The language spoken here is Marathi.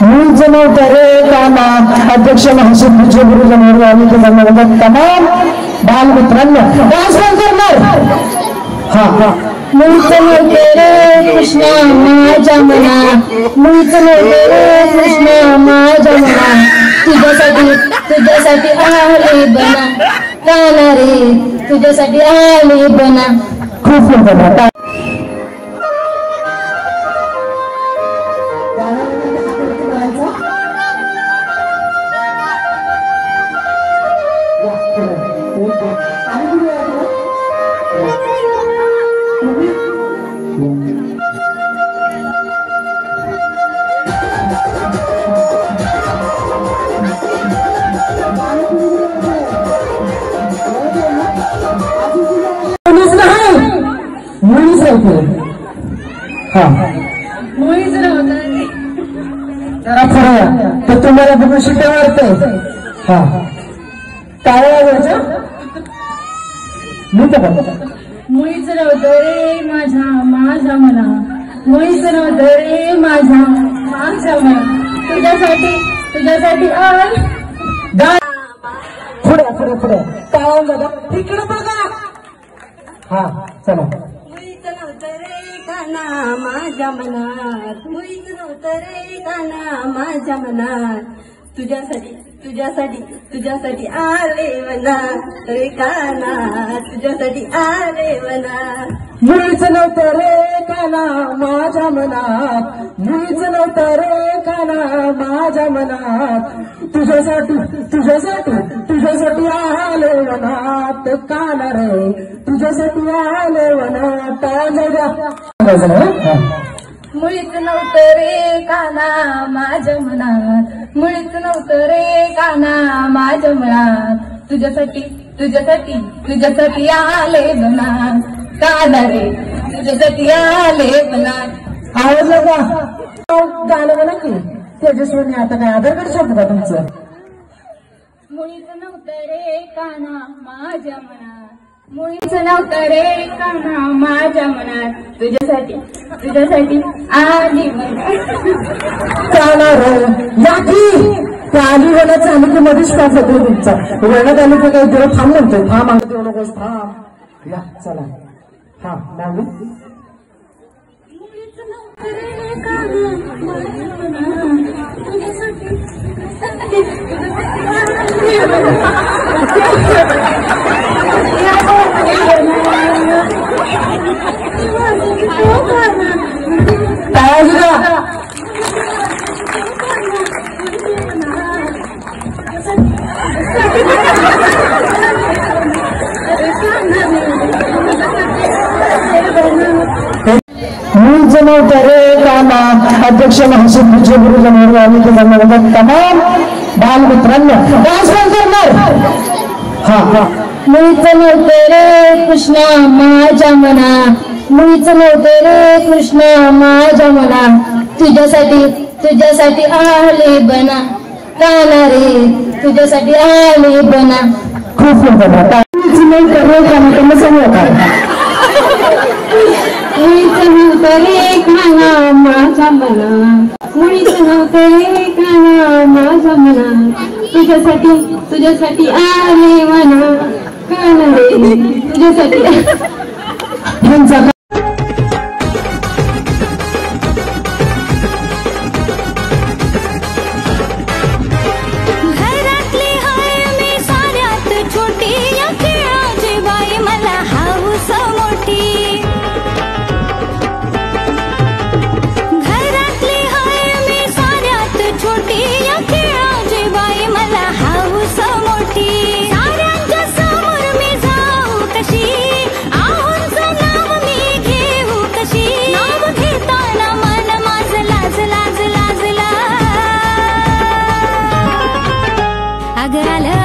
मुळीच नव्हतं रे काना अध्यक्ष महाशिवचे गुरुजन आणि तमाम बालमित्रांना डान्स करणार. हा मुळीच नव्हते रे कृष्णा माझ्या मना, मुळीच नव्हते रे कृष्णा माझ्या मना, तुझ्यासाठी आले बना काना रे, तुझ्यासाठी आले बना. खूप सुंदर तर तुम्हाला बघून शिट्ट्या वाढतंय. हा काय वाजायचं मी तर मुळीच नव्हतं रे माझ्या मना, मुळीच नव्हतं रे माझ्या मना, तुझ्यासाठी पुढे काय दादा तिकडे बघा. हा चला. मुळीच नव्हतं रे काना माझ्या मनात, मुळीच नव्हतं रे काना माझ्या मनात, तुझ्यासाठी आले वना रे काना, तुझ्यासाठी आले वना. मुळीच नव्हतं रे काना माझ्या मनात, मुळीच नव्हतं रे काना माझ्या मनात, तुझ्यासाठी आले वनात काना रे, तुझ्यासाठी आले वनात. मुळीच नव्हतं रे काना माझ्या मनात, मुळीच नव्हतं रे काना माझ्या मनात, तुझ्यासाठी आले बना काना रे, तुझ्यासाठी आले बना. आवडलं का गाणं म्हणा की तेजस्वी. आता काय आधार कार्ड शोधतो का तुमचं? मुळीच नव्हतं रे काना माझ्या मनात, मुळीच नव्हतं रे काना माझ्या मनात, तुझ्यासाठी आली काना रे. याकी त्या आली वनाचं आली की मध्येच स्टॉप होतो तुमचा. वळणात आली की काही तेव्हा थांब म्हणतो. थांब मागत येऊ नकोस. थांब या चला. हा मागू. मुळीच नव्हतं रे काना माझ्या मनात, तुझ्यासाठी मुळीच नव्हतं रे काना अध्यक्ष महाशिवचे गुरुजन आणि तमाम बालमित्रांना डान्स करणार. हा मुळीच नव्हते रे कृष्णा माझ्या मना, मुळीच नव्हते रे कृष्णा माझ्या मना, तुझ्यासाठी आले बना काना रे, तुझ्यासाठी आले बना. खूप नव्हतं रे काना त्यांना समजा काय. मुळीच नव्हतं रे काना माझ्या मना, मुळीच नव्हतं रे काना माझ्या मना, तुझ्यासाठी आले मना काना रे, तुझ्यासाठी. घरातली हाय मी साऱ्यात छोटी, या खेळाची बाई मला हाऊस मोठी. घरातली हाय मी साऱ्यात छोटी, या खेळाची बाई मला हाऊस मोठी. साऱ्यांच्या समोर मी जाऊ कशी, आहोंचं नाव मी घेऊ कशी, नाव घेताना मन माझं लाजला. अगं आलं